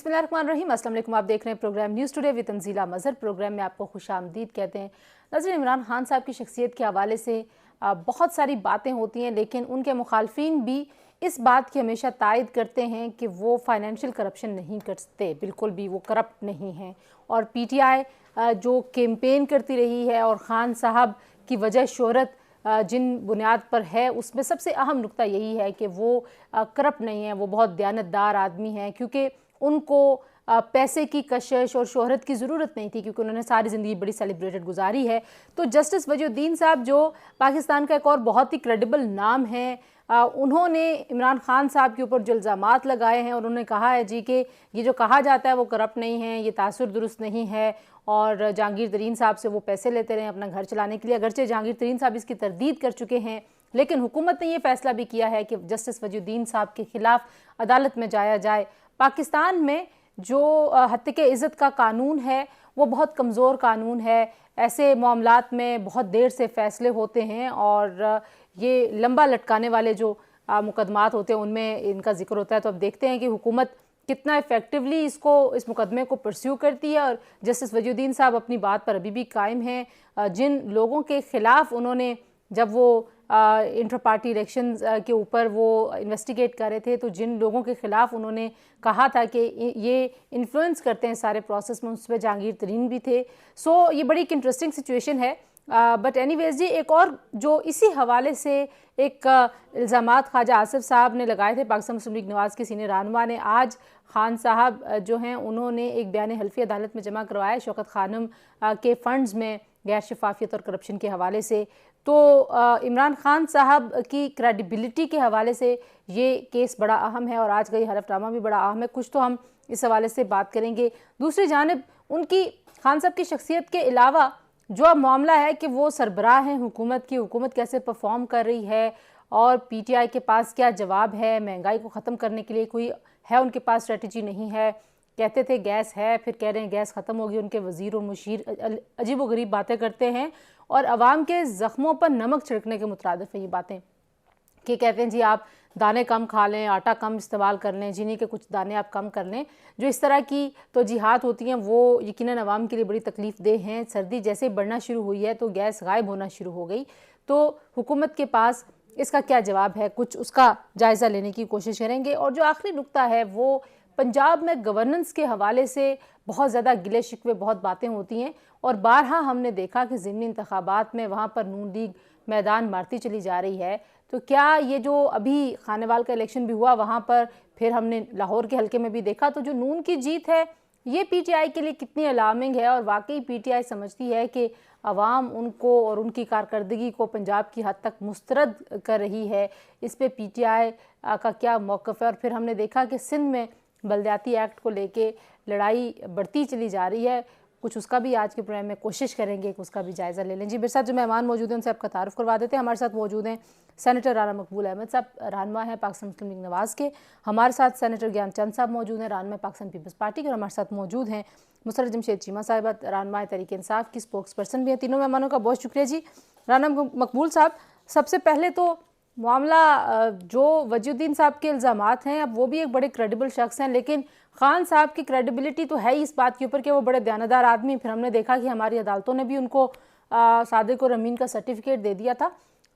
बिस्मिल्लाहिर्रहमानिर्रहीम। अस्सलाम वालेकुम। आप देख रहे हैं programme news today with Tanzeela Mazhar. Programme में आपको खुशामदीद कहते हैं। नाज़रीन, इमरान खान साहब की शख्सियत के हवाले से बहुत सारी बातें होती हैं, लेकिन उनके मुखालफिन भी इस बात की हमेशा तायद करते हैं कि वो फाइनेंशियल करप्शन नहीं करते, बिल्कुल भी वो करप्ट नहीं हैं। और PTI जो कैंपेन करती रही है और ख़ान साहब की वजह शोहरत जिन बुनियाद पर है, उसमें सबसे अहम नुक्ता यही है कि वो करप्ट नहीं है, वो बहुत दयानतदार आदमी हैं, क्योंकि उनको पैसे की कशिश और शोहरत की ज़रूरत नहीं थी, क्योंकि उन्होंने सारी ज़िंदगी बड़ी सेलिब्रेटेड गुजारी है। तो जस्टिस वजीउद्दीन साहब, जो पाकिस्तान का एक और बहुत ही क्रेडिबल नाम है, उन्होंने इमरान खान साहब के ऊपर जो इल्ज़ामात लगाए हैं और उन्होंने कहा है जी कि ये जो कहा जाता है वो करप्ट नहीं है, ये तासुर दुरुस्त नहीं है, और जहांगीर तरीन साहब से वो पैसे लेते रहे अपना घर चलाने के लिए। अगरचे जहांगीर तरीन साहब इसकी तरदीद कर चुके हैं, लेकिन हुकूमत ने ये फैसला भी किया है कि जस्टिस वजीउद्दीन साहब के खिलाफ अदालत में जाया जाए। पाकिस्तान में जो हत्या इज़्ज़त का कानून है वो बहुत कमज़ोर कानून है। ऐसे मामलात में बहुत देर से फ़ैसले होते हैं और ये लंबा लटकाने वाले जो मुकदमात होते हैं उनमें इनका जिक्र होता है। तो अब देखते हैं कि हुकूमत कितना इफ़ेक्टिवली इस मुकदमे को परस्यू करती है। और जस्टिस वजीउद्दीन साहब अपनी बात पर अभी भी कायम हैं। जिन लोगों के ख़िलाफ़ उन्होंने, जब वो इंटर पार्टी इलेक्शंस के ऊपर वो इन्वेस्टिगेट कर रहे थे, तो जिन लोगों के ख़िलाफ़ उन्होंने कहा था कि ये इन्फ्लुएंस करते हैं सारे प्रोसेस में, उसमें जहांगीर तरीन भी थे। सो ये बड़ी एक इंटरेस्टिंग सिचुएशन है। बट एनीवेज जी, एक और जो इसी हवाले से एक इल्ज़ामात ख्वाजा आसिफ साहब ने लगाए थे, पाकिस्तान मुस्लिम लीग नवाज़ के सीनियर रहनुमा ने, आज खान साहब जो हैं उन्होंने एक बयान हल्फी अदालत में जमा करवाया शौकत खानम के फ़ंड्स में गैर शफाफियत और करप्शन के हवाले से। तो इमरान खान साहब की क्रेडिबिलिटी के हवाले से ये केस बड़ा अहम है और आज का ये हलफनामा भी बड़ा अहम है। कुछ तो हम इस हवाले से बात करेंगे। दूसरी जानिब उनकी, खान साहब की शख्सियत के अलावा जो अब मामला है कि वो सरबराह हैं हुकूमत की, हुकूमत कैसे परफॉर्म कर रही है और PTI के पास क्या जवाब है। महंगाई को ख़त्म करने के लिए कोई है उनके पास स्ट्रेटजी नहीं है। कहते थे गैस है, फिर कह रहे हैं गैस ख़त्म होगी। उनके वज़ीर और मुशीर अजीब व गरीब बातें करते हैं और आवाम के ज़ख्मों पर नमक छिड़कने के मुतरादिफ है ये बातें, कि कहते हैं जी आप दाने कम खा लें, आटा कम इस्तेमाल कर लें, चीनी के कुछ दाने आप कम कर लें। जो इस तरह की तो जिहाद होती हैं वो यकीनन आवाम के लिए बड़ी तकलीफ़ देह हैं। सर्दी जैसे बढ़ना शुरू हुई है तो गैस गायब होना शुरू हो गई। तो हुकूमत के पास इसका क्या जवाब है, कुछ उसका जायज़ा लेने की कोशिश करेंगे। और जो आखिरी नुक्ता है वो पंजाब में गवर्नेंस के हवाले से बहुत ज़्यादा गिले शिकवे, बहुत बातें होती हैं और बारहा हमने देखा कि ज़िमनी इंतखाबात में वहाँ पर नून लीग मैदान मारती चली जा रही है। तो क्या ये जो अभी खानेवाल का इलेक्शन भी हुआ, वहाँ पर फिर हमने लाहौर के हलके में भी देखा, तो जो नून की जीत है ये PTI के लिए कितनी अलार्मिंग है और वाकई PTI समझती है कि अवाम उनको और उनकी कारकर्दगी को पंजाब की हद तक मुस्तरद कर रही है। इस पे PTI का क्या मौक़िफ़ है। और फिर हमने देखा कि सिंध में बल्दियाती एक्ट को लेके लड़ाई बढ़ती चली जा रही है। कुछ उसका भी आज के प्रोग्राम में कोशिश करेंगे कि उसका भी जायज़ा ले लें। जी, मेरे साथ जो मेहमान मौजूद हैं उनसे आपका तारुफ करवा देते हैं। हमारे साथ मौजूद हैं सेनेटर राना मकबूल अहमद साहब, रहनुमा हैं पाकिस्तान मुस्लिम लीग नवाज़ के। हमारे साथ सेनेटर ज्ञान चंद साहब मौजूद हैं, रहनुमा पाकिस्तान पीपल्स पार्टी के। और हमारे साथ मौजूद हैं मुसर्रत जमशेद चीमा साहिबा, रहनुमा तहरीक इंसाफ की स्पोक्स पर्सन भी हैं। तीनों मेहमानों का बहुत शुक्रिया जी। राना मकबूल साहब, सबसे पहले तो मामला जो वजीउद्दीन साहब के इल्ज़ामात हैं, अब वो भी एक बड़े क्रेडिबल शख्स हैं, लेकिन खान साहब की क्रेडिबिलिटी तो है ही इस बात के ऊपर कि वो बड़े दयानतदार आदमी। फिर हमने देखा कि हमारी अदालतों ने भी उनको सादिक और अमीन का सर्टिफिकेट दे दिया था।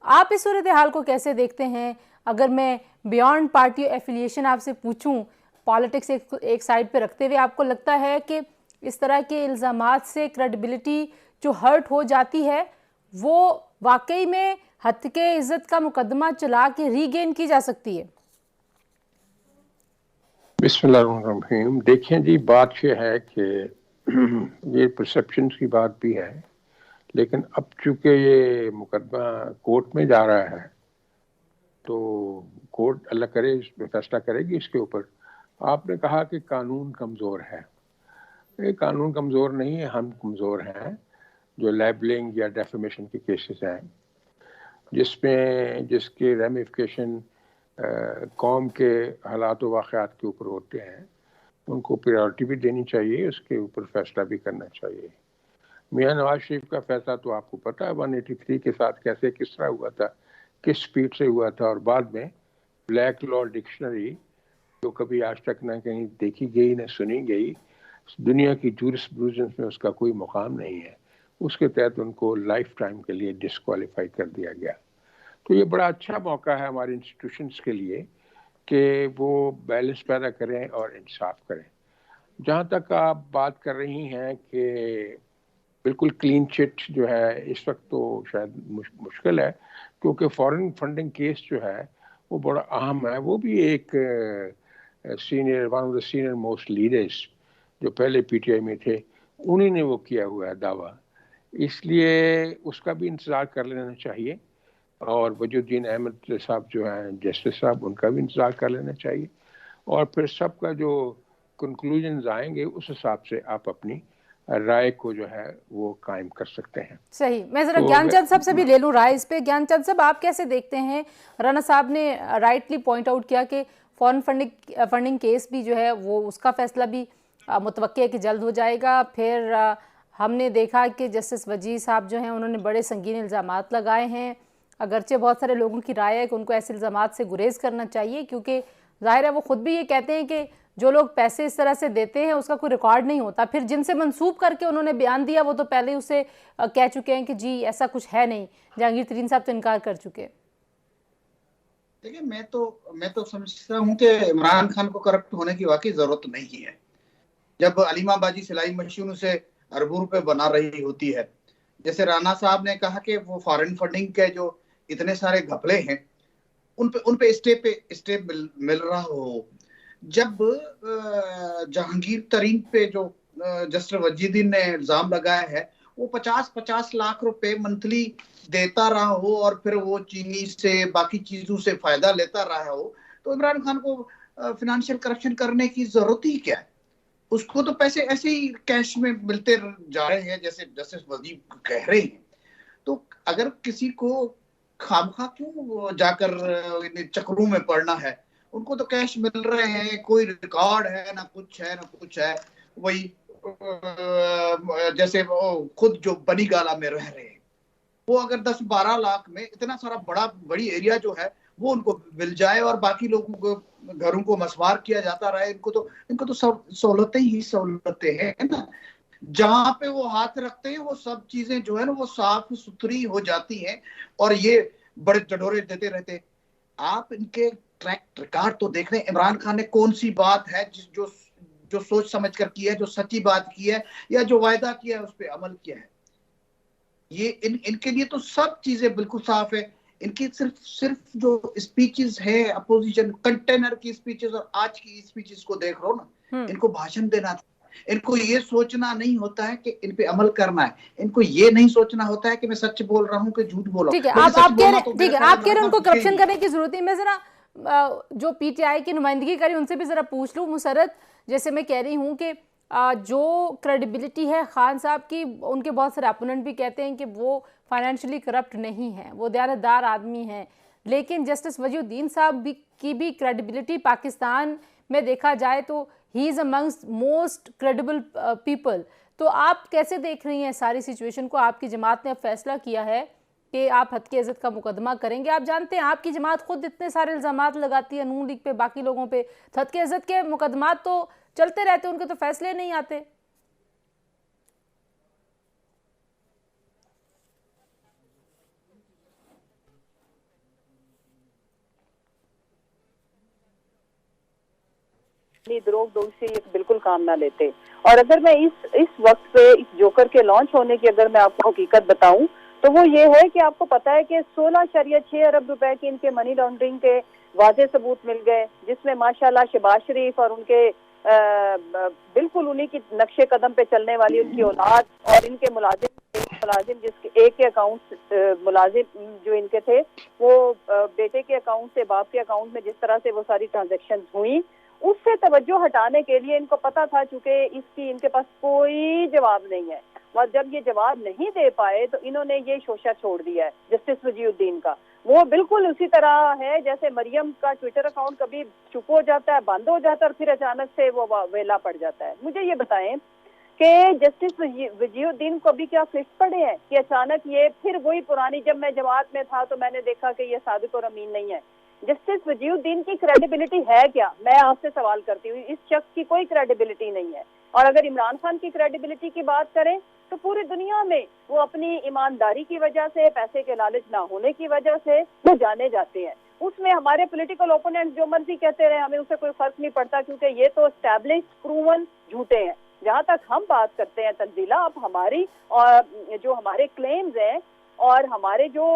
आप इस सूरत हाल को कैसे देखते हैं? अगर मैं बियॉन्ड पार्टी एफिलिएशन आपसे पूछूं, पॉलिटिक्स एक साइड पे रखते हुए, आपको लगता है कि इस तरह के इल्ज़ामात से क्रेडिबिलिटी जो हर्ट हो जाती है वो वाकई में हत्या इज़्ज़त का मुकदमा चला के रीगेन की जा सकती है? बिस्मिल्लाहिर्रहमानिर्रहीम। देखिए जी, बात यह है कि ये परसेप्शन की बात भी है, लेकिन अब चूंकि ये मुकदमा कोर्ट में जा रहा है तो कोर्ट अल्लाह करे इसमें फैसला करेगी इसके ऊपर। आपने कहा कि कानून कमज़ोर है। ये कानून कमज़ोर नहीं है, हम कमज़ोर हैं। जो लेबलिंग या डेफेमेशन के केसेस हैं जिसके रेमिफिकेशन कौम के हालात व वाक़यात के ऊपर होते हैं, उनको प्रायोरिटी भी देनी चाहिए, उसके ऊपर फैसला भी करना चाहिए। मियां नवाज शरीफ का फैसला तो आपको पता है 183 के साथ कैसे किस तरह हुआ था, किस स्पीड से हुआ था, और बाद में ब्लैक लॉ डिक्शनरी जो कभी आज तक ना कहीं देखी गई न सुनी गई, दुनिया की जूरिस्प्रूडेंस में उसका कोई मुकाम नहीं है, उसके तहत उनको लाइफ टाइम के लिए डिस्क्वालीफाई कर दिया गया। तो ये बड़ा अच्छा मौका है हमारे इंस्टीट्यूशंस के लिए कि वो बैलेंस पैदा करें और इंसाफ करें। जहाँ तक आप बात कर रही हैं कि बिल्कुल क्लीन चिट जो है इस वक्त, तो शायद मुश्किल है, क्योंकि फॉरेन फंडिंग केस जो है वो बड़ा अहम है। वो भी एक senior, one of the senior most leaders जो पहले पीटीआई में थे, उन्हीं ने वो किया हुआ है दावा, इसलिए उसका भी इंतज़ार कर लेना चाहिए। और वजूद्दीन अहमद साहब जो हैं जस्टिस साहब, उनका भी इंतज़ार कर लेना चाहिए। और फिर सबका जो कंक्लूजन्स आएंगे उस हिसाब से आप अपनी राय को जो है वो कायम कर सकते हैं। सही। मैं जरा तो ज्ञानचंद साहब से भी ले लूं राय इस पे। ज्ञानचंद साहब, आप कैसे देखते हैं? राणा साहब ने राइटली पॉइंट आउट किया कि फॉरेन फंडिंग केस भी जो है वो उसका फैसला भी मुतवक्की है कि जल्द हो जाएगा। फिर हमने देखा कि जस्टिस वजीर साहब जो हैं उन्होंने बड़े संगीन इल्ज़ामात लगाए हैं। अगरचे बहुत सारे लोगों की राय है कि उनको ऐसे इल्ज़ामात से गुरेज करना चाहिए, क्योंकि जाहिर है वो खुद भी ये कहते हैं कि जो लोग पैसे इस तरह से देते हैं उसका कोई रिकॉर्ड नहीं होता। फिर जिनसे मंसूब करके उन्होंने बयान दिया वो तो पहले ही उसे कह चुके हैं कि जी ऐसा कुछ है नहीं। जहांगीर तरीन साहब तो इनकार कर चुके। देखिए, मैं तो समझता हूँ कि इमरान खान को करप्ट होने की वाकई जरूरत नहीं है। जब अलीमा बाजी सिलाई मशीन उसे अरबों रुपए बना रही होती है, जैसे राणा साहब ने कहा कि वो फॉरेन फंडिंग के जो इतने सारे घपले हैं उन पे स्टेप मिल रहा हो। जब जहांगीर तरीन पे जो जस्टिस वजीदीन ने इल्जाम लगाया है वो 50-50 लाख रुपए मंथली देता रहा हो और फिर वो चीनी से बाकी चीजों से फायदा लेता रहा हो, तो इमरान खान को फाइनेंशियल करप्शन करने की जरूरत ही क्या है? उसको तो पैसे ऐसे ही कैश में मिलते जा रहे हैं जैसे जस्टिस वजीद कह रहे हैं। तो अगर किसी को खामखा क्यों जाकर चक्रों में पड़ना है? उनको तो कैश मिल रहे हैं, कोई रिकॉर्ड है ना कुछ है। वही जैसे वो खुद जो बनी गाला में रह रहे हैं, वो अगर 10-12 लाख में इतना सारा बड़ी एरिया जो है वो उनको मिल जाए और बाकी लोगों को घरों को मसवार किया जाता रहे, इनको तो सब सहूलतें ही सहूलतें हैं ना। जहां पे वो हाथ रखते हैं वो सब चीजें जो है ना वो साफ सुथरी हो जाती हैं और ये बड़े चढ़ोरे देते रहते। आप इनके ट्रैक रिकॉर्ड तो देख रहे हैं, इमरान खान ने कौन सी बात है जो सोच समझ कर की है, जो सच्ची बात की है या जो वायदा किया है उस पर अमल किया है। ये इनके लिए तो सब चीजें बिल्कुल साफ है। इनकी सिर्फ जो स्पीचेस है अपोजिशन कंटेनर की स्पीचेस और आज की स्पीचेस को देख लो ना, इनको भाषण देना था। इनको ये सोचना नहीं होता है कि इन पे अमल करना है। इनको ये नहीं सोचना होता है कि मैं सच बोल रहा हूँ कि झूठ बोल रहा हूँ। ठीक है, आप कह रहे उनको करप्शन करने की जरूरत नहीं। मैं जरा जो पीटीआई की नुमाइंदगी करी उनसे भी जरा पूछ लूँ। मुसरत, जैसे मैं कह रही हूँ कि जो क्रेडिबिलिटी है खान साहब की, उनके बहुत सारे अपोनेंट भी कहते हैं कि वो फाइनेंशियली करप्ट नहीं है, वो दयानतदार आदमी हैं। लेकिन जस्टिस वजीउद्दीन साहब की भी क्रेडिबिलिटी पाकिस्तान में देखा जाए तो he is amongst most credible people. तो आप कैसे देख रही हैं सारी सिचुएशन को? आपकी जमात ने अब फैसला किया है कि आप हत्या इज़्ज़त का मुकदमा करेंगे। आप जानते हैं आपकी जमात खुद इतने सारे इल्ज़ामात लगाती है नून लीग पे, बाकी लोगों पे। हत्या इज़्ज़त के मुकदमात तो चलते रहते, उनके तो फैसले नहीं आते। दरोग से ये बिल्कुल काम ना लेते। और अगर मैं इस वक्त पे इस जोकर के लॉन्च होने की अगर मैं आपको हकीकत बताऊं तो वो ये है कि आपको पता है कि 16.6 अरब रुपए के इनके मनी लॉन्ड्रिंग के वाज़े सबूत मिल गए, जिसमें माशाल्लाह शहबाज शरीफ और उनके बिल्कुल उन्हीं की नक्शे कदम पे चलने वाली उनकी औलाद और इनके मुलाजिम जिसके एक के अकाउंट मुलाजिम जो इनके थे वो बेटे के अकाउंट से बाप के अकाउंट में जिस तरह से वो सारी ट्रांजेक्शन हुई, उससे तवज्जो हटाने के लिए इनको पता था चूंकि इसकी इनके पास कोई जवाब नहीं है, और जब ये जवाब नहीं दे पाए तो इन्होंने ये शोशा छोड़ दिया है जस्टिस वजीउद्दीन का। वो बिल्कुल उसी तरह है जैसे मरियम का ट्विटर अकाउंट कभी चुप हो जाता है, बंद हो जाता है और फिर अचानक से वो वेला पड़ जाता है। मुझे ये बताएं कि जस्टिस वजीउद्दीन को अभी क्या फिट पड़े हैं कि अचानक ये फिर वही पुरानी, जब मैं जमात में था तो मैंने देखा कि ये सादिक और अमीन नहीं है, जस्टिस वजीउद्दीन की क्रेडिबिलिटी है क्या? मैं आपसे सवाल करती हूँ। इस शख्स की कोई क्रेडिबिलिटी नहीं है। और अगर इमरान खान की क्रेडिबिलिटी की बात करें तो पूरी दुनिया में वो अपनी ईमानदारी की वजह से, पैसे के लालच ना होने की वजह से वो जाने जाते हैं। उसमें हमारे पॉलिटिकल ओपोनेंट जो मर्जी कहते रहे, हमें उससे कोई फर्क नहीं पड़ता, क्योंकि ये तो एस्टैब्लिश्ड प्रूवन झूठे हैं। जहाँ तक हम बात करते हैं तंजीला, अब हमारी और जो हमारे क्लेम्स हैं और हमारे जो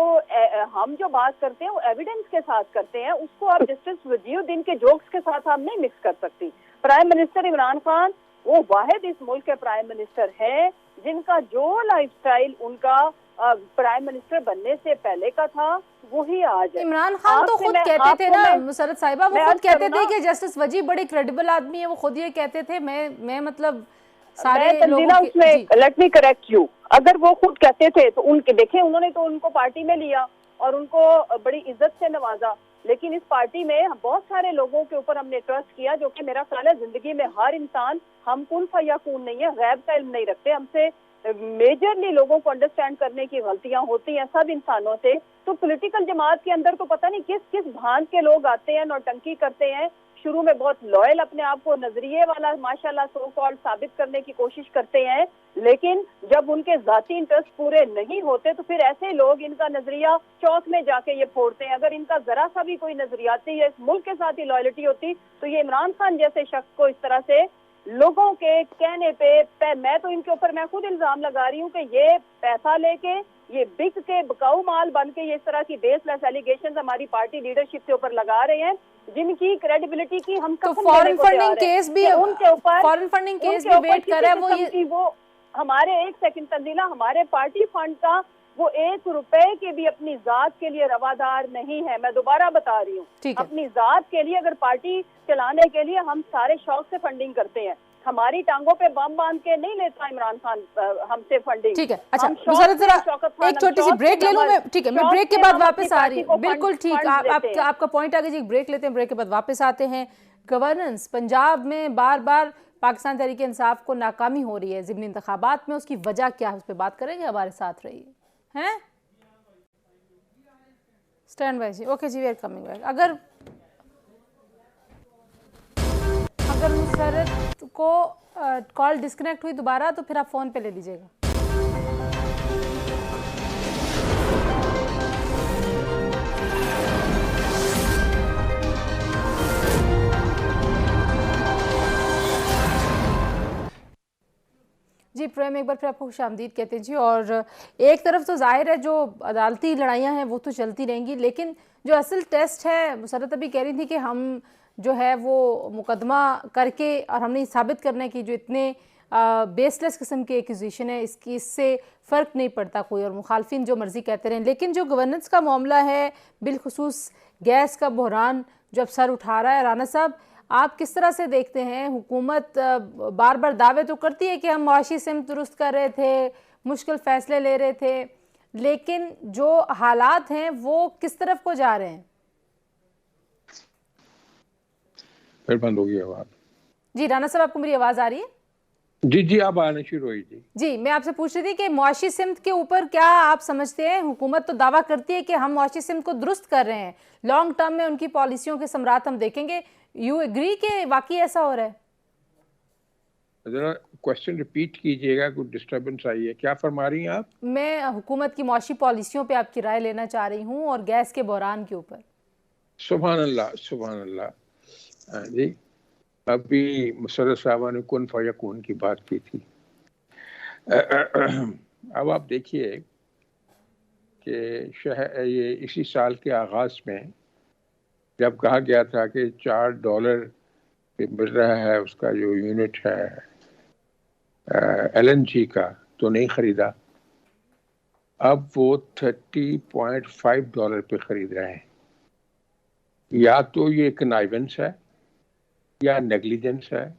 हम जो बात करते हैं वो एविडेंस के साथ करते हैं, उसको आप जस्टिस वजीउद्दीन के जोक्स के साथ आप नहीं मिक्स कर सकती। प्राइम मिनिस्टर इमरान खान वो वाहिद इस मुल्क के प्राइम मिनिस्टर हैं जिनका जो लाइफस्टाइल उनका प्राइम मिनिस्टर बनने से पहले का था वही आज है। इमरान खान तो खुद कहते थे ना मुसर्रत साहिबा, वो खुद कहते थे कि जस्टिस वजी बड़े क्रेडिबल आदमी है, वो खुद ये कहते थे। मैं मतलब सारे लोगों के लेट मी करेक्ट यू, अगर वो खुद कहते थे तो उनके देखे उन्होंने तो उनको पार्टी में लिया और उनको बड़ी इज्जत से नवाजा, लेकिन इस पार्टी में बहुत सारे लोगों के ऊपर हमने ट्रस्ट किया, जो कि मेरा ख्याल है जिंदगी में हर इंसान, हम कुन फयाकून नहीं है, गैब का इल्म नहीं रखते, हमसे मेजरली लोगों को अंडरस्टैंड करने की गलतियां होती हैं सब इंसानों से। तो पॉलिटिकल जमात के अंदर तो पता नहीं किस किस भांत के लोग आते हैं, नौटंकी करते हैं, शुरू में बहुत लॉयल अपने आप को नजरिए वाला माशाल्लाह सो कॉल्ड साबित करने की कोशिश करते हैं, लेकिन जब उनके जाती इंटरेस्ट पूरे नहीं होते तो फिर ऐसे लोग इनका नजरिया चौक में जाके ये फोड़ते हैं। अगर इनका जरा सा भी कोई नजरियाती या इस मुल्क के साथ ही लॉयल्टी होती तो ये इमरान खान जैसे शख्स को इस तरह से लोगों के कहने पे मैं तो इनके ऊपर मैं खुद इल्जाम लगा रही हूँ कि ये पैसा लेके, ये बिक के बकाऊ माल बन के ये इस तरह की बेसलेस एलिगेशंस हमारी पार्टी लीडरशिप के ऊपर लगा रहे हैं, जिनकी क्रेडिबिलिटी की हम तो फॉरेन फंडिंग केस भी उनके ऊपर वेट कर रहा है वो हमारे एक सेकंड तंजीला, हमारे पार्टी फंड का वो 1 रुपए के भी अपनी जात के लिए रवादार नहीं है। मैं दोबारा बता रही हूँ, अपनी जात के लिए अगर पार्टी चलाने के लिए हम सारे शौक से फंडिंग करते हैं, हमारी टांगों पे बम बांध के नहीं लेता इमरान खान हमसे फंडिंग। ठीक है, अच्छा एक छोटी सी ब्रेक ले लूं मैं, ठीक है, मैं ब्रेक के बाद वापस आ रही हूँ। बिल्कुल ठीक, आपका पॉइंट आ गया जी, ब्रेक लेते हैं, ब्रेक के बाद वापस आते हैं। गवर्नेंस पंजाब में बार बार पाकिस्तान तहरीक इंसाफ को नाकामी हो रही है ज़िमनी इंतखाबात में, उसकी वजह क्या है उस पर बात करेंगे, हमारे साथ रहिए हैं। स्टैंड बाय जी, ओके जी, वी आर कमिंग बैक। अगर मुसर्रत को कॉल डिस्कनेक्ट हुई दोबारा तो फिर आप फ़ोन पे ले लीजिएगा। जी प्रोग्राम में एक बार फिर आपको खुशामदीद कहते हैं जी। और एक तरफ तो जाहिर है जो अदालती लड़ाइयाँ हैं वो तो चलती रहेंगी, लेकिन जो असल टेस्ट है, मुसर्रत अभी कह रही थी कि हम जो है वो मुकदमा करके और हमने साबित करने की जो इतने बेसलेस किस्म की एक्यूजिशन है इससे फ़र्क नहीं पड़ता कोई, और मुखालफिन जो मर्ज़ी कहते रहें। लेकिन जो गवर्नेंस का मामला है, बिलखुसूस गैस का बहरान जो अब सर उठा रहा है, राना साहब आप किस तरह से देखते हैं? हुकूमत बार बार दावे तो करती है कि हम मुआशी सिमत दुरुस्त कर रहे थे, मुश्किल फ़ैसले ले रहे थे, लेकिन जो हालात हैं वो किस तरफ को जा रहे हैं? फिर बंद हो गई आवाज़। जी राना साहब, आपको मेरी आवाज़ आ रही है? जी जी, अब आने शुरू हुई जी। जी, मैं आपसे पूछ रही थी कि मुआशी सिमत के ऊपर क्या आप समझते हैं? हुकूमत तो दावा करती है कि हम मुआशी सिमत को दुरुस्त कर रहे हैं, लॉन्ग टर्म में उनकी पॉलिसियों के समरात हम देखेंगे। यू एग्री कि वाकई ऐसा हो रहा है? जरा क्वेश्चन रिपीट कीजिएगा, कुछ डिस्टर्बेंस आई है। क्या फरमा रही हैं आप? मैं हुकूमत की मुआशी पॉलिसियों पे आपकी राय लेना चाह रही हूँ और गैस के बहरान के ऊपर। सुभान अल्लाह, सुभान अल्लाह। जी, अभी मुसर्रत साहबा ने कुन फयकून की बात की थी। अब आप देखिए कि ये इसी साल के आगाज़ में जब कहा गया था कि $4 पे मिल रहा है उसका जो यूनिट है LNG का, तो नहीं ख़रीदा। अब वो $30.5 पे ख़रीद रहे हैं। या तो ये कनाइवेंस है, या नेग्लिजेंस है,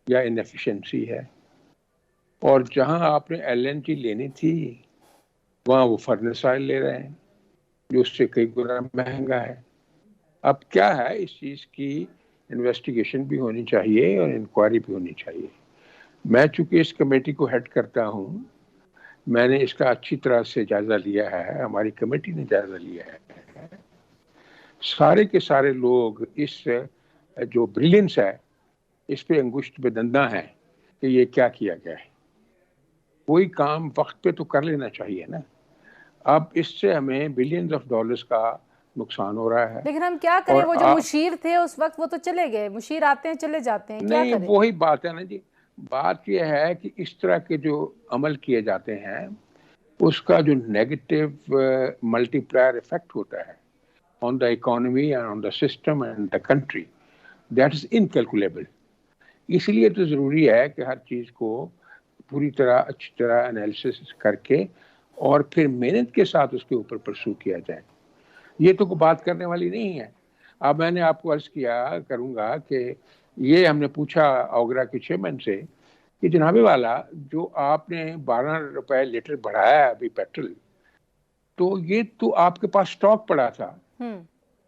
या इनएफिशिएंसी है। और जहां आपने LNG लेनी थी वहाँ वो फर्नेस ऑयल ले रहे हैं जो उससे कई गुना महंगा है। अब क्या है, इस चीज़ की इन्वेस्टिगेशन भी होनी चाहिए और इंक्वायरी भी होनी चाहिए। मैं चूँकि इस कमेटी को हेड करता हूँ, मैंने इसका अच्छी तरह से जायज़ा लिया है, हमारी कमेटी ने जायज़ा लिया है। सारे के सारे लोग इस जो ब्रिलियंस है इस पे अंगुष्ठ पे दंदा है कि ये क्या किया गया है। कोई काम वक्त पे तो कर लेना चाहिए ना। अब इससे हमें बिलियंस ऑफ डॉलर्स का नुकसान हो रहा है। लेकिन हम क्या करें, वो जो मुशीर थे उस वक्त वो तो चले गए, मुशीर आते हैं चले जाते हैं, क्या नहीं करें? वही बात है ना जी। बात यह है कि इस तरह के जो अमल किए जाते हैं उसका जो नेगेटिव मल्टीप्लायर इफेक्ट होता है on the economy and on the system and the country, that is incalculable. इसलिए तो ज़रूरी है कि हर चीज़ को पूरी तरह अच्छी तरह एनालिसिस करके और फिर मेहनत के साथ उसके ऊपर परसू किया जाए। ये तो कोई बात करने वाली नहीं है। अब मैंने आपको अर्ज किया करूँगा कि ये हमने पूछा ओगरा के चेयरमैन से कि जनाबे वाला जो आपने 12 रुपए लीटर बढ़ाया अभी पेट्रोल, तो ये तो आपके पास स्टॉक पड़ा था,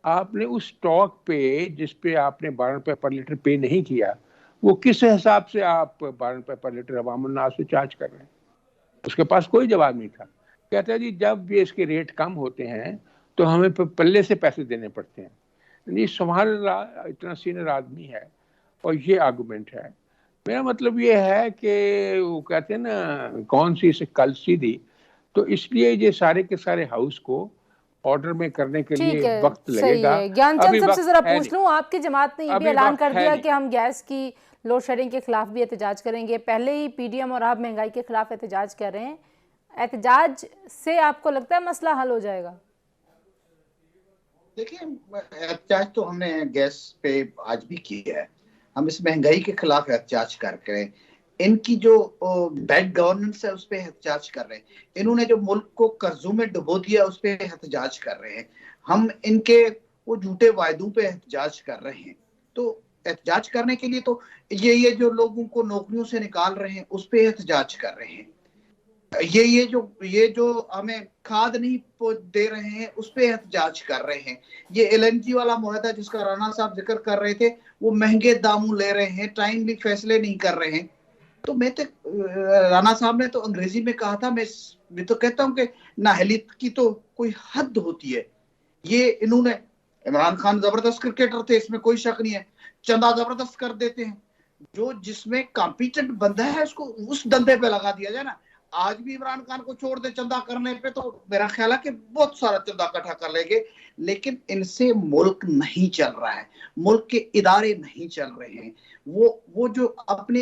आपने उस स्टॉक पे जिस पे आपने 12 रुपए पर लीटर पे नहीं किया, वो किस हिसाब से आप 12 रुपए पर लीटर अवामुन्नास से चार्ज कर रहे हैं? उसके पास कोई जवाब नहीं था। कहता है जी जब भी इसके रेट कम होते हैं तो हमें पल्ले से पैसे देने पड़ते हैं। नहीं, तुम्हारा इतना सीनियर आदमी है और ये आर्गुमेंट है। मेरा मतलब ये है कि वो कहते हैं ना कौन सी से कल सीधी, तो इसलिए ये सारे के सारे हाउस को ऑर्डर में करने के लिए वक्त लगेगा। ज्ञानचंद साहब से जरा पूछ लूं, आपकी जमात ने ये भी ऐलान कर दिया कि हम गैस की लोड शेडिंग के खिलाफ भी एहतजाज करेंगे। पहले ही पीडीएम और आप महंगाई के खिलाफ एहतजाज कर रहे हैं, एहतजाज से आपको लगता है मसला हल हो जाएगा? देखिए, एहतजाज तो हमने गैस पे आज भी किया है। हम इस महंगाई के खिलाफ एहतजाज कर रहे हैं, इनकी जो बैड गवर्नेंस है उस पर एहतजाज कर रहे हैं, इन्होंने जो मुल्क को कर्जों में डुबो दिया उस पर एहतजाज कर रहे हैं, हम इनके वो झूठे वायदों पे एहतजाज कर रहे हैं। तो एहतजाज करने के लिए तो ये जो लोगों को नौकरियों से निकाल रहे हैं उस पर एहतजाज कर रहे हैं, ये जो हमें खाद नहीं दे रहे हैं उस पे एहतजाज कर रहे हैं, ये एलएनजी वाला मुआहदा जिसका राणा साहब जिक्र कर रहे थे वो महंगे दामों ले रहे हैं, टाइमली फैसले नहीं कर रहे हैं। तो मैं तो राणा साहब ने तो अंग्रेजी में कहा था, मैं तो कहता हूं कि नाहलियत की तो कोई हद होती है। ये इन्होंने, इमरान खान जबरदस्त क्रिकेटर थे, इसमें कोई शक नहीं है, चंदा जबरदस्त कर देते हैं, जो जिसमें कॉम्पिटेंट बंदा है उसको उस धंधे पे लगा दिया जाए ना। आज भी इमरान खान को छोड़ दे चंदा करने पे तो मेरा ख्याल है कि बहुत सारा चंदा इकट्ठा कर लेंगे, लेकिन इनसे मुल्क नहीं चल रहा है, मुल्क के इदारे नहीं चल रहे हैं। वो जो अपनी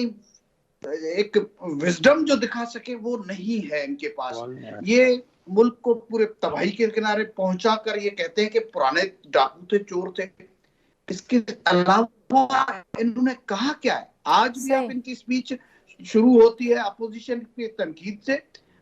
एक विजडम जो दिखा सके वो नहीं है इनके पास। ये मुल्क को पूरे तबाही के किनारे पहुंचा कर ये कहते हैं कि पुराने डाकू थे, चोर थे। इसके अलावा इन्होंने कहा क्या है? आज भी आप इनकी स्पीच शुरू होती है अपोजिशन की तनकीद से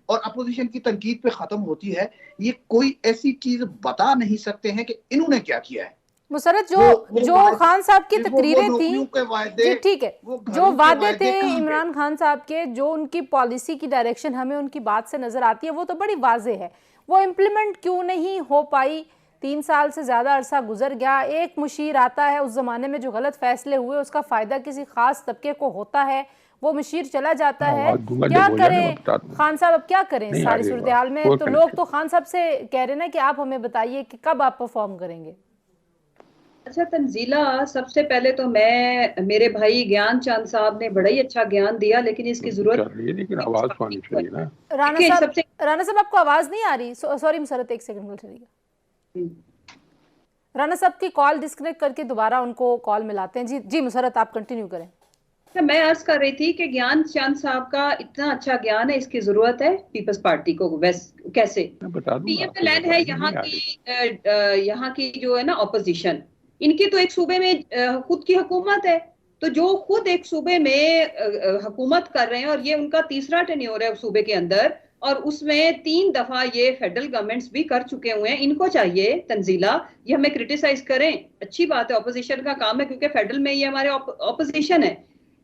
और अपोजिशन की तनकीद पे खत्म होती है। ये कोई ऐसी चीज बता नहीं सकते हैं कि इन्होंने क्या किया है। मुसरत, जो खान साहब की तकरीरें थी, ठीक है, जो वादे थे इमरान खान साहब के, जो उनकी पॉलिसी की डायरेक्शन हमें उनकी बात से नजर आती है, वो तो बड़ी वाजे है। वो इम्प्लीमेंट क्यों नहीं हो पाई? 3 साल से ज्यादा अरसा गुजर गया, एक मुशीर आता है, उस जमाने में जो गलत फैसले हुए उसका फायदा किसी खास तबके को होता है, वो मुशीर चला जाता है। क्या करें खान साहब, अब क्या करें सारी सूरत हाल में? तो लोग तो खान साहब से कह रहे ना कि आप हमें बताइए कि कब आप परफॉर्म करेंगे। अच्छा तंजीला, सबसे पहले तो मेरे भाई ज्ञानचंद साहब ने बड़ा ही अच्छा ज्ञान दिया, लेकिन इसकी जरूरत आवाज आनी चाहिए ना। राणा साहब आपको आवाज नहीं आ रही? सॉरी मुसरत, एक सेकंड चलिएगा। राणा साहब की कॉल डिस्कनेक्ट करके दोबारा उनको कॉल मिलाते हैं। जी मुसरत, आप कंटिन्यू करें। मैं अर्ज कर रही थी कि ज्ञानचंद साहब का इतना अच्छा ज्ञान है, इसकी जरूरत है पीपल्स पार्टी को। कैसे पीएम प्लान है यहाँ की जो है ना ऑपोजिशन, इनकी तो एक सूबे में खुद की हुकूमत है, तो जो खुद एक सूबे में हुकूमत कर रहे हैं और ये उनका तीसरा टेन्योर है सूबे के अंदर, और उसमें 3 दफा ये फेडरल गवर्नमेंट्स भी कर चुके हुए हैं। इनको चाहिए तंजीला, ये हमें क्रिटिसाइज करें, अच्छी बात है, ऑपोजिशन का काम है, क्योंकि फेडरल में ये हमारे ऑपोजिशन है।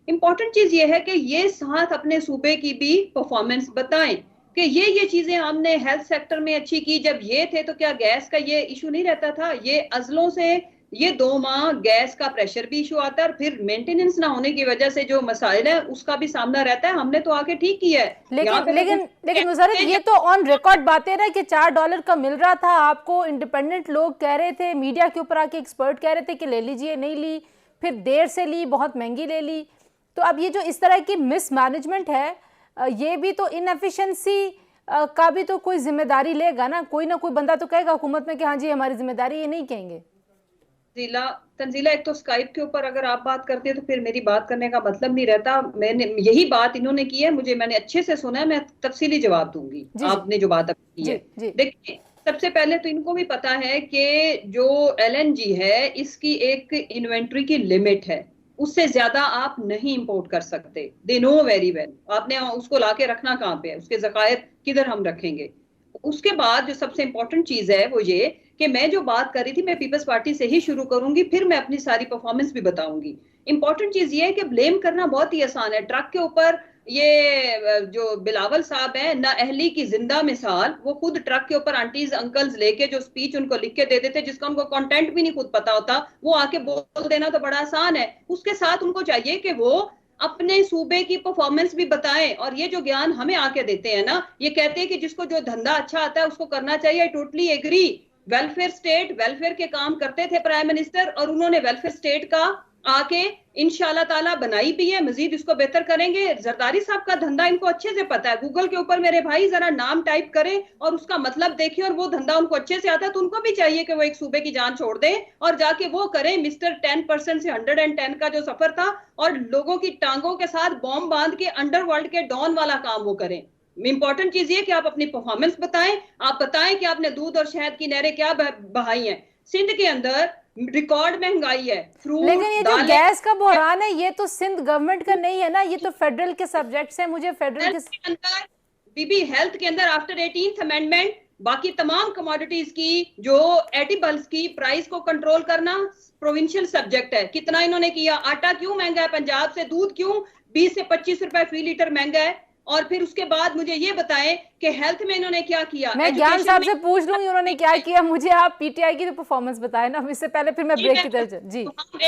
इंपॉर्टेंट चीज ये है कि ये साथ अपने सूबे की भी परफॉर्मेंस बताएं कि ये चीजें हमने हेल्थ सेक्टर में अच्छी की, जब ये थे तो क्या गैस का ये इशू नहीं रहता था? ये अजलों से ये 2 माह गैस का प्रेशर भी इशू आता है और फिर मेंटेनेंस ना होने की वजह से जो मसाइल है उसका भी सामना रहता है। हमने तो आके ठीक किया है। लेकिन मुशर्रत, ये तो ऑन रिकॉर्ड बातें ना कि $4 का मिल रहा था आपको, इंडिपेंडेंट लोग कह रहे थे, मीडिया के ऊपर आके एक्सपर्ट कह रहे थे कि ले लीजिए, नहीं ली, फिर देर से ली, बहुत महंगी ले ली। तो अब ये जो इस तरह की मिसमैनेजमेंट है, ये भी तो इनएफिशिएंसी का भी तो कोई जिम्मेदारी लेगा ना कोई बंदा तो कहेगा हुकूमत में कि हाँ जी हमारी जिम्मेदारी, ये नहीं कहेंगे। तंजीला, एक तो स्काइप के ऊपर अगर आप बात करते हैं तो फिर मेरी बात करने का मतलब नहीं रहता। मैंने यही बात इन्होंने की है, मैंने अच्छे से सुना है, मैं तफसीली जवाब दूंगी आपने जो बात की है। देखिए, सबसे पहले तो इनको भी पता है कि जो LNG है इसकी एक इन्वेंट्री की लिमिट है, उससे ज्यादा आप नहीं इंपोर्ट कर सकते। They know very well. आपने उसको लाके रखना कहाँ पे है, उसके जखायर किधर हम रखेंगे। उसके बाद जो सबसे इंपॉर्टेंट चीज है वो ये कि मैं जो बात कर रही थी, मैं पीपल्स पार्टी से ही शुरू करूंगी, फिर मैं अपनी सारी परफॉर्मेंस भी बताऊंगी। इंपॉर्टेंट चीज ये है कि ब्लेम करना बहुत ही आसान है। ट्रक के ऊपर ये जो बिलावल साहब है ना अहली की जिंदा मिसाल, वो खुद ट्रक के ऊपर आंटीज अंकल्स लेके जो स्पीच उनको लिख के दे देते, जिसका उनको कंटेंट भी नहीं खुद पता होता, वो आके बोल देना तो बड़ा आसान है। उसके साथ उनको चाहिए कि वो अपने सूबे की परफॉर्मेंस भी बताएं। और ये जो ज्ञान हमें आके देते हैं ना, ये कहते हैं कि जिसको जो धंधा अच्छा आता है उसको करना चाहिए। I totally agree. Welfare state, welfare के काम करते थे प्राइम मिनिस्टर, और उन्होंने वेलफेयर स्टेट का आके इंशाल्लाह ताला बनाई भी है, मजीद इसको बेहतर करेंगे। जरदारी साहब का धंधा इनको अच्छे से पता है। गूगल के ऊपर मेरे भाई जरा नाम टाइप करें और उसका मतलब देखें, और वो धंधा उनको अच्छे से आता है, तो उनको भी चाहिए कि वो एक सूबे की जान छोड़ दें और जाके वो करें मिस्टर 10% से 110 का जो सफर था, और लोगों की टांगों के साथ बॉम्ब बांध के अंडरवर्ल्ड के डॉन वाला काम वो करें। इंपॉर्टेंट चीज ये कि आप अपनी परफॉर्मेंस बताएं, आप बताएं कि आपने दूध और शहद की नहरें क्या बहाई हैं। सिंध के अंदर रिकॉर्ड महंगाई है, लेकिन ये जो गैस का बहरान है ये तो सिंध गवर्नमेंट का नहीं है ना, ये तो फेडरल के सब्जेक्ट्स हैं। मुझे फेडरल के अंदर बीबी हेल्थ के अंदर आफ्टर 18th अमेंडमेंट बाकी तमाम कमोडिटीज की जो एडिबल्स की प्राइस को कंट्रोल करना प्रोविंशियल सब्जेक्ट है। कितना इन्होंने किया? आटा क्यों महंगा है पंजाब से? दूध क्यों 20 से 25 रुपए फी लीटर महंगा है? और फिर उसके बाद मुझे ये बताएं कि हेल्थ में इन्होंने क्या किया। मैं ज्ञान साहब से पूछ लूंगी उन्होंने क्या किया, मुझे आप पीटीआई की तो परफॉर्मेंस बताएं ना, इससे पहले फिर मैं ब्रेक की तरफ। जी, तो हम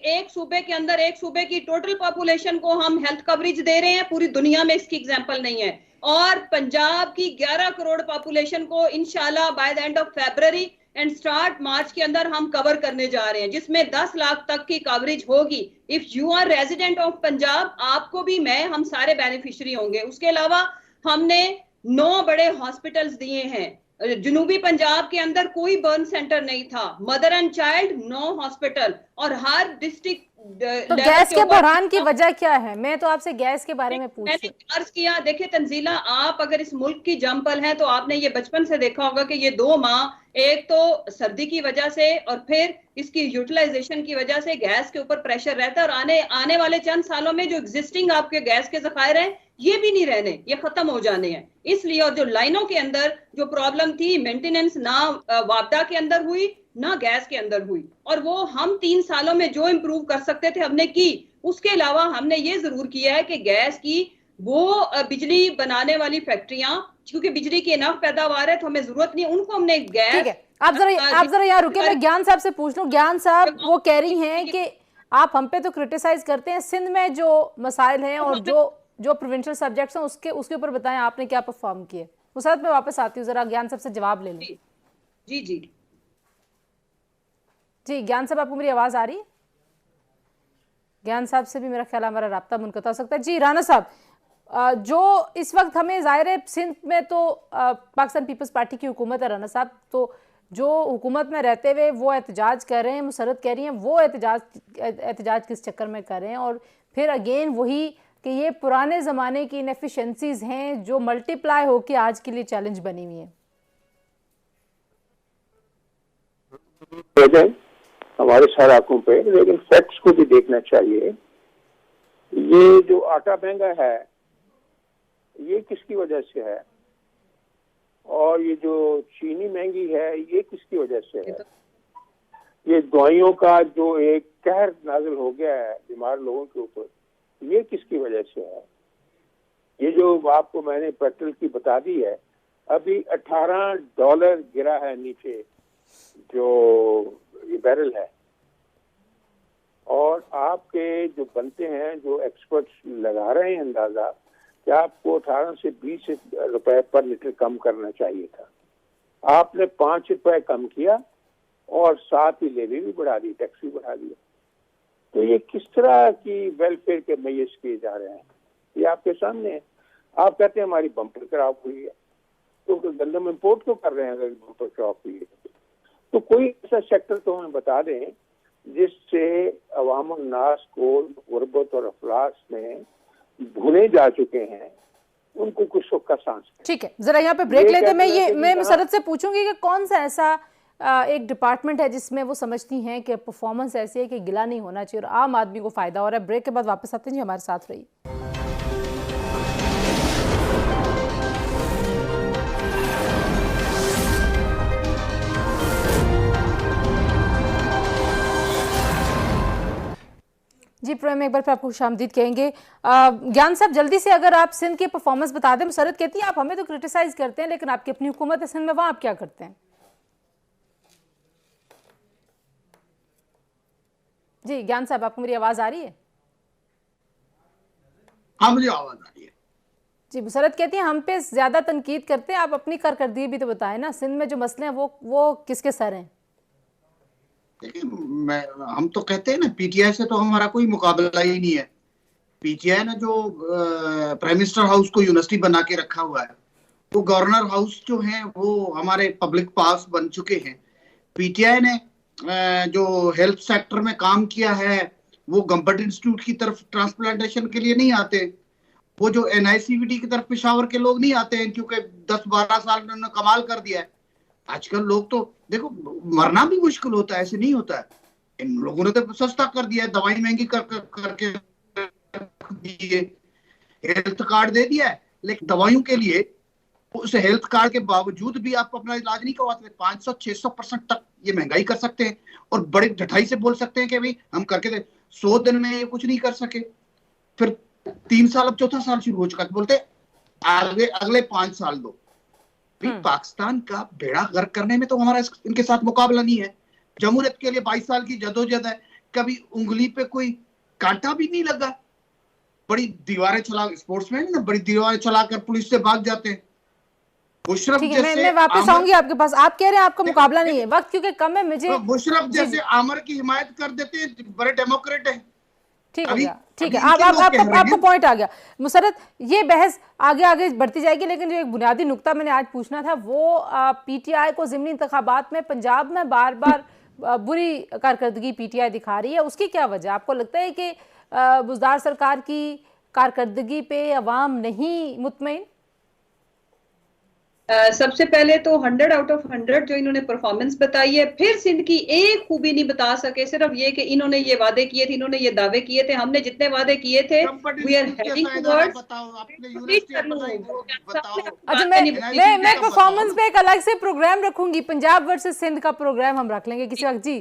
एक सूबे के अंदर एक सूबे की टोटल पॉपुलेशन को हम हेल्थ कवरेज दे रहे हैं, पूरी दुनिया में इसकी एग्जांपल नहीं है। और पंजाब की 11 करोड़ पॉपुलेशन को इंशाल्लाह by the end of February and start March के अंदर हम कवर करने जा रहे हैं, जिसमें 10 लाख तक की कवरेज होगी। If you are resident of Punjab, आपको भी हम सारे बेनिफिशियरी होंगे। उसके अलावा हमने 9 बड़े हॉस्पिटल्स दिए हैं। जनूबी पंजाब के अंदर कोई बर्न सेंटर नहीं था, मदर एंड चाइल्ड 9 हॉस्पिटल, और हर डिस्ट्रिक्ट। तो गैस के बहरान की वजह क्या है? मैं तो आपसे गैस के बारे में मैंने अर्ज किया। देखिए तंजीला, आप अगर इस मुल्क की जमपल हैं तो आपने ये बचपन से देखा होगा कि ये 2 माह, एक तो सर्दी की वजह से और फिर इसकी यूटिलाइजेशन की वजह से गैस के ऊपर प्रेशर रहता है। और आने वाले चंद सालों में जो एग्जिस्टिंग आपके गैस के जखायर हैं ये भी नहीं रहने, ये खत्म हो जाने हैं। इसलिए, और जो लाइनों के अंदर जो प्रॉब्लम थी, मेंटेनेंस ना वापडा के अंदर हुई ना गैस के अंदर हुई, और वो हम 3 सालों में जो इम्प्रूव कर सकते थे हमने की। उसके अलावा हमने ये जरूर किया है कि गैस की वो बिजली बनाने वाली फैक्ट्रियां, क्योंकि बिजली की इनफ पैदावार है तो हमें जरूरत नहीं, उनको हमने गैस। ठीक है, आप जरा यहाँ रुके, मैं ज्ञान साहब से पूछ लूं। ज्ञान साहब, वो कह रही हैं कि आप हम पे तो क्रिटिसाइज करते हैं, सिंध में जो मसाइल हैं और जो प्रोविंशियल सब्जेक्ट्स हैं उसके ऊपर बताएं आपने क्या परफॉर्म किए। उस वक्त मैं वापस आती हूँ, जरा ज्ञान साहब से जवाब ले लें। जी जी जी, ज्ञान साहब आपको मेरी आवाज आ रही है? ज्ञान साहब से भी मेरा ख्याल हमारा राब्ता मुनक़ता हो सकता है। जी राना साहब, जो इस वक्त हमें जाहिर है सिंध में तो पाकिस्तान पीपल्स पार्टी की हुकूमत है राना साहब, तो जो हुकूमत में रहते हुए वो एहतजाज कर रहे हैं, मुसर्रत कह रही हैं, वो एहतजाज किस चक्कर में कर रहे हैं? और फिर अगेन वही कि ये पुराने ज़माने की इनएफिशिएंसीज हैं जो मल्टीप्लाई होकर आज के लिए चैलेंज बनी हुई हैं। हमारे सड़कों पे, लेकिन फैक्ट्स को भी देखना चाहिए। ये जो आटा महंगा है ये किसकी वजह से है, और ये जो चीनी महंगी है ये किसकी वजह से है? ये दवाइयों का जो एक कहर नाजिल हो गया है बीमार लोगों के ऊपर, ये किसकी वजह से है? ये जो आपको मैंने पेट्रोल की बता दी है, अभी $18 गिरा है नीचे जो ये बैरल है, और आपके जो बनते हैं, जो एक्सपर्ट्स लगा रहे हैं अंदाजा कि आपको 18 से 20 रुपए पर लीटर कम करना चाहिए था, आपने 5 रुपए कम किया और साथ ही लेवी भी बढ़ा दी, टैक्स भी बढ़ा दिया। तो ये किस तरह की वेलफेयर के मैयर्स किए जा रहे हैं, ये आपके सामने है। आप कहते हैं हमारी बम्पर क्रॉप हुई है, तो गंदम इम्पोर्ट क्यों कर रहे हैं अगर बम्पर क्रॉप हुई है? तो कोई ऐसा सेक्टर तो हमें बता दें जिससे अवाम नास को गुर्बत और अफलास में भूले जा चुके हैं, उनको कुछ सुख का सांस। ठीक है, जरा यहाँ पे ब्रेक लेते हैं। मैं मुसरत से पूछूंगी कि कौन सा ऐसा एक डिपार्टमेंट है जिसमें वो समझती हैं कि परफॉर्मेंस ऐसी है कि गिला नहीं होना चाहिए और आम आदमी को फायदा हो रहा है। ब्रेक के बाद वापस आते हैं जी, हमारे साथ रहिए। जी प्रोग्राम में एक बार फिर आपको खुशामदीद कहेंगे। ज्ञान साहब, जल्दी से अगर आप सिंध की परफॉर्मेंस बता दें। मुसरत कहती है आप हमें तो क्रिटिसाइज करते हैं, लेकिन आपकी अपनी हुकूमत है सिंध में, वहां आप क्या करते हैं? जी ज्ञान साहब, आपको मेरी आवाज आ रही है? हाँ, मुझे आवाज आ रही है। जी, मुसरत कहती है हम पे ज्यादा तनकीद करते हैं, आप अपनी कारकर्दगी भी तो बताएं ना। सिंध में जो मसले हैं वो किसके सर हैं? देखिए, हम तो कहते हैं ना, पीटीआई से तो हमारा कोई मुकाबला ही नहीं है। पीटीआई ने जो प्राइम मिनिस्टर हाउस को यूनिवर्सिटी बना के रखा हुआ है, तो गवर्नर हाउस जो है वो हमारे पब्लिक पार्क्स बन चुके हैं। पीटीआई ने जो हेल्थ सेक्टर में काम किया है, वो गम्बर्ट इंस्टीट्यूट की तरफ ट्रांसप्लांटेशन के लिए नहीं आते, वो जो एनआईसीवीटी की तरफ पेशावर के लोग नहीं आते हैं, क्योंकि 10-12 साल में उन्होंने कमाल कर दिया है। आजकल लोग तो देखो, मरना भी मुश्किल होता है, ऐसे नहीं होता है। इन लोगों ने तो सस्ता कर दिया है, दवाई महंगी करके दिए, हेल्थ कार्ड दे दिया है, लेकिन दवाइयों के लिए उस हेल्थ कार्ड के बावजूद भी आप अपना इलाज नहीं करवाते। 500-600% तक ये महंगाई कर सकते हैं और बड़े ढठाई से बोल सकते हैं कि भाई हम करके दे। 100 दिन में ये कुछ नहीं कर सके, फिर 3 साल, अब 4था साल शुरू हो चुका, बोलते अगले 5 साल दो। पाकिस्तान का बेड़ा गर्क करने में तो हमारा इनके साथ मुकाबला नहीं है। जमहूरियत के लिए 22 साल की जदोजहद है, कभी उंगली पे कोई कांटा भी नहीं लगा। बड़ी दीवारें चला, स्पोर्ट्समैन ना, बड़ी दीवारें चलाकर पुलिस से भाग जाते हैं। मुशर्रफ जैसे, मैं वापस आऊंगी आपके पास। आप कह रहे हैं आपका मुकाबला नहीं है, वक्त क्योंकि कम है। मुझे मुशर्रफ जैसे आमर की हिमायत कर देते हैं, बड़े डेमोक्रेट है। ठीक हो गया, ठीक है, आपको पॉइंट आ गया। मुसरत, ये बहस आगे बढ़ती जाएगी, लेकिन जो एक बुनियादी नुक्ता मैंने आज पूछना था वो पीटीआई को ज़िमनी इंतखाबात में पंजाब में बार बार बुरी कारकर्दगी पीटीआई दिखा रही है, उसकी क्या वजह? आपको लगता है कि बुज़दार सरकार की कारकर्दगी पे अवाम नहीं मुतमईन? सबसे पहले तो 100 आउट ऑफ 100 जो इन्होंने परफॉर्मेंस बताई है। फिर सिंध की एक खूबी नहीं बता सके, सिर्फ ये कि इन्होंने ये वादे किए थे, इन्होंने ये दावे किए थे, हमने जितने वादे किए थे वी आर हेडिंग टुवर्ड्स। अच्छा, मैं परफॉर्मेंस पे एक अलग से प्रोग्राम रखूंगी, पंजाब वर्सेस सिंध का प्रोग्राम हम रख लेंगे किसी वक्त। जी,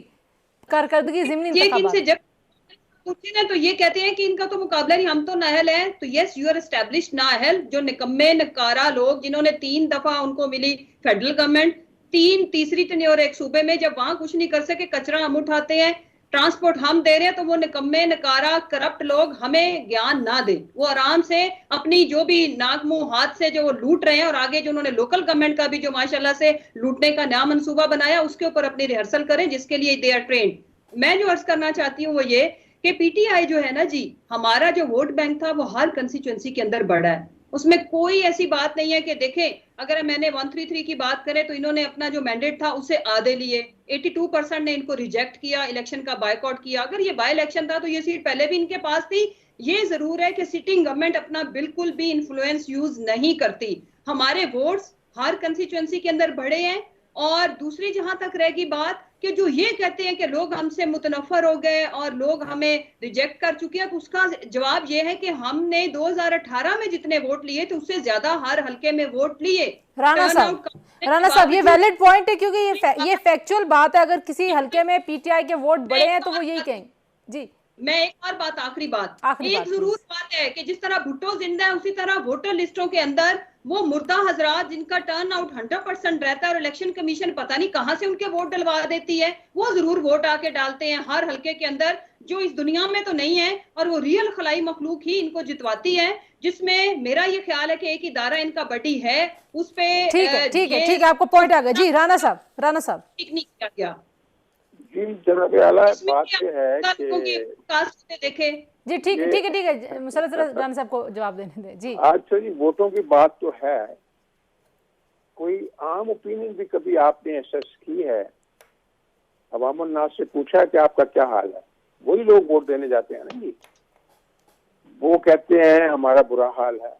कारकर्दगी ज़िमनी इंतखाबात पूछे ना तो ये कहते हैं कि इनका तो मुकाबला नहीं, हम तो नाअहल हैं। तो यस, यू आर एस्टैब्लिश्ड नाअहल, जो निकम्मे नकारा लोग जिन्होंने 3 दफा उनको मिली फेडरल गवर्नमेंट, तीसरी टेन्योर एक सूबे में, जब वहां कुछ नहीं कर सके, कचरा हम उठाते हैं, ट्रांसपोर्ट हम दे रहे हैं, तो वो निकम्मे नकारा करप्ट लोग हमें ज्ञान ना दे। वो आराम से अपनी जो भी नाक मुंह हाथ से जो लूट रहे हैं, और आगे जो उन्होंने लोकल गवर्नमेंट का भी जो माशाल्लाह से लूटने का नया मंसूबा बनाया, उसके ऊपर अपनी रिहर्सल करें, जिसके लिए दे आर ट्रेंड। मैं जो अर्ज करना चाहती हूँ वो ये कि पीटीआई जो है ना जी, हमारा जो वोट बैंक था वो हर कंस्टिट्यूएंसी के अंदर बढ़ा है। उसमें कोई ऐसी बात नहीं है कि देखें, अगर मैंने 133 की बात करें तो इन्होंने अपना जो मैंडेट था उससे आधे लिए, 82% ने इनको रिजेक्ट किया, इलेक्शन का बायकॉट किया। अगर ये बाय इलेक्शन था तो ये सीट पहले भी इनके पास थी। ये जरूर है कि सिटिंग गवर्नमेंट अपना बिल्कुल भी इन्फ्लुएंस यूज नहीं करती। हमारे वोट्स हर कंस्टिट्यूएंसी के अंदर बढ़े हैं। और दूसरी जहां तक रहेगी बात कि जो ये कहते हैं कि लोग हमसे मुतनफर हो गए और लोग हमें रिजेक्ट कर चुके हैं, तो उसका जवाब ये है कि हमने 2018 में जितने वोट लिए थे उससे ज्यादा हर हल्के में वोट लिए। राणा साहब, ये वैलिड पॉइंट है, क्योंकि ये फैक्चुअल बात है। अगर किसी हल्के में पीटीआई के वोट बढ़े हैं तो वो यही कहेंगे। जी, मैं एक और बात, आखिरी बात, एक जरूर बात है कि जिस तरह भुट्टो जिंदा है उसी तरह वोटर लिस्टों के अंदर वो मुर्दा हजरात जिनका टर्न आउट 100% रहता है और इलेक्शन कमीशन पता नहीं कहां से उनके वोट डलवा देती है, वो जरूर वोट आके डालते हैं हर हल्के के अंदर, जो इस दुनिया में तो नहीं है, और वो रियल खलाई मखलूक ही इनको जितवाती है, जिसमें मेरा ये ख्याल है कि एक इदारा इनका बड़ी है, उस पे ठीक है, आपको पॉइंट आ गया जी। राणा साहब ठीक नहीं किया गया जी। जनाब आला, बात ये है कि देखे जी, ठीक है मुसरत राणा साहब को जवाब देने दें जी। अच्छा जी, वोटों की बात तो है, कोई आम ओपिनियन भी कभी आपने असेस की है? अवामुन नास से पूछा कि आपका क्या हाल है? वही लोग वोट देने जाते हैं ना जी, वो कहते हैं हमारा बुरा हाल है।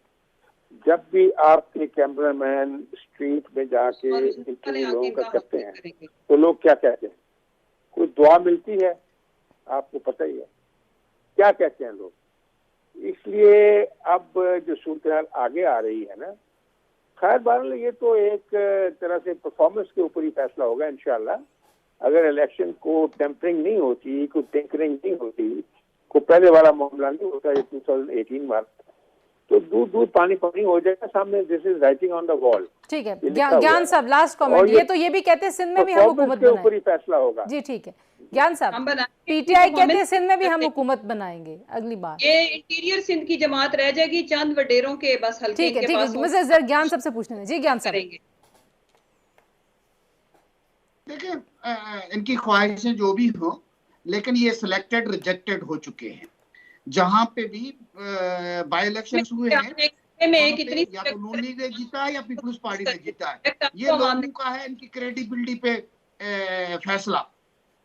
जब भी आपके कैमरामैन स्ट्रीट में जाके इंटरव्यू लोगों का करते हैं तो लोग क्या कहते हैं? कोई दुआ मिलती है? आपको पता ही है क्या कहते हैं लोग। इसलिए अब जो सूरत आगे आ रही है ना, खैर बहरहाल ये तो एक तरह से परफॉर्मेंस के ऊपर ही फैसला होगा इंशाल्लाह। अगर इलेक्शन को टेम्परिंग नहीं होती, कोई टिंकरिंग नहीं होती, कोई पहले वाला मामला नहीं होता ये 2018 में, तो दूध पानी हो जाएगा सामने। This is writing on the wall. ठीक है ज्ञान साहब, लास्ट कमेंट। ये तो ये भी कहते हैं सिंध में भी हम हुकूमत के ऊपर ही फैसला होगा जी। ठीक है ज्ञान साहब, पीटीआई कहते हैं सिंध में भी हम हुकूमत बनाएंगे अगली बार। ये इंटीरियर सिंध की जमात रह जाएगी, चंद वडेरों के बस हल्के के पास। मुझे जरा ज्ञान साहब से पूछने दें जी। ज्ञान साहब, देखिए इनकी ख्वाहिशें जो भी हो, लेकिन ये सिलेक्टेड रिजेक्टेड हो चुके हैं। जहां पे भी बाई इलेक्शन हुए हैं या तो नून लीग ने जीता है या पीपल्स पार्टी ने जीता है। ये लोगों का है, इनकी क्रेडिबिलिटी पे फैसला।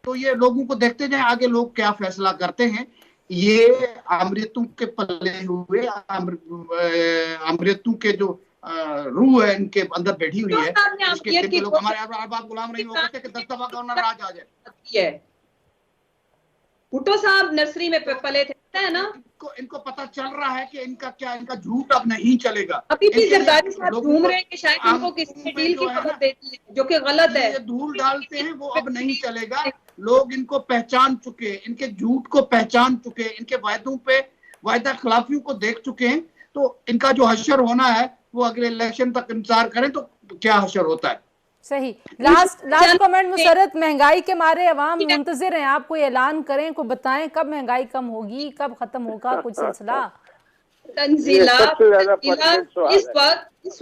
तो ये लोगों को देखते जाए आगे लोग क्या फैसला करते हैं। ये अमृतों के पले हुए अमृतों के जो रूह है इनके अंदर बैठी हुई है, इसके लोग हमारे आप गुलाम नहीं हो सकते कि 10 दफा गवर्नर राज आ जाए। भुट्टो साहब नर्सरी में पले थे है ना, इनको पता चल रहा है कि इनका झूठ अब नहीं चलेगा। अभी भी जरदारी साहब घूम रहे हैं कि शायद इनको किसी ने डील की खबर देती है, जो कि गलत है। ये धूल डालते हैं वो अब नहीं चलेगा। लोग इनको पहचान चुके, इनके झूठ को पहचान चुके, इनके वायदों पे वायदा खिलाफियों को देख चुके हैं। तो इनका जो हशर होना है वो अगले इलेक्शन तक इंतजार करें तो क्या हशर होता है। सही। लास्ट कमेंट मुसरत, महंगाई के मारे अवाम मुंतजिर हैं, आप कोई ऐलान करें, को बताएं कब महंगाई कम होगी, कब खत्म होगा कुछ सिलसिला। तंजीला इस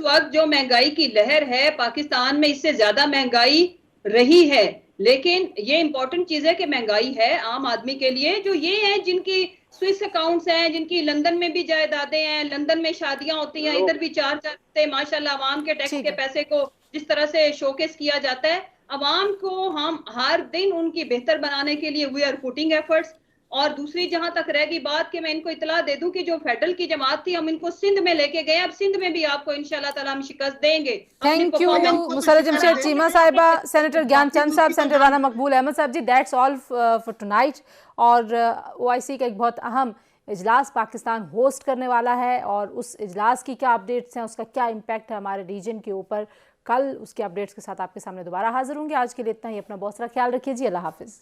वक्त जो महंगाई की लहर है पाकिस्तान में, इससे ज्यादा महंगाई रही है। लेकिन ये इंपॉर्टेंट चीज है कि महंगाई है आम आदमी के लिए, जो ये है जिनकी स्विस अकाउंट्स हैं, जिनकी लंदन में भी जायदादें हैं, लंदन में शादियां होती हैं, इधर भी 4 माशाल्लाह अवाम के टैक्स के पैसे को जिस तरह से शोकेस किया जाता है, अवाम को हम हर दिन उनकी बेहतर बनाने के लिए वी आर पुटिंग एफर्ट्स। और दूसरी जहां तक रहेगी बात कि मैं इनको इतला दे दूं कि जो फेडरल की जमात थी हम इनको सिंध में लेके गए, अब सिंध में भी आपको इंशाल्लाह ताला हम शिकस्त देंगे। थैंक यू मुसरत जमशेद चीमा साहिबा, सेनेटर ज्ञानचंद साहब, सेनेटर राना मकबूल अहमद साहब ji. That's all for tonight. और ओआईसी का एक बहुत अहम इजलास पाकिस्तान होस्ट करने वाला है, और उस इजलास की क्या अपडेट्स हैं, उसका क्या इम्पैक्ट है हमारे रीजन के ऊपर, कल उसके अपडेट्स के साथ आपके सामने दोबारा हाजिर होंगे। आज के लिए इतना ही। अपना बहुत सारा ख्याल रखिए जी। अल्लाह हाफिज़।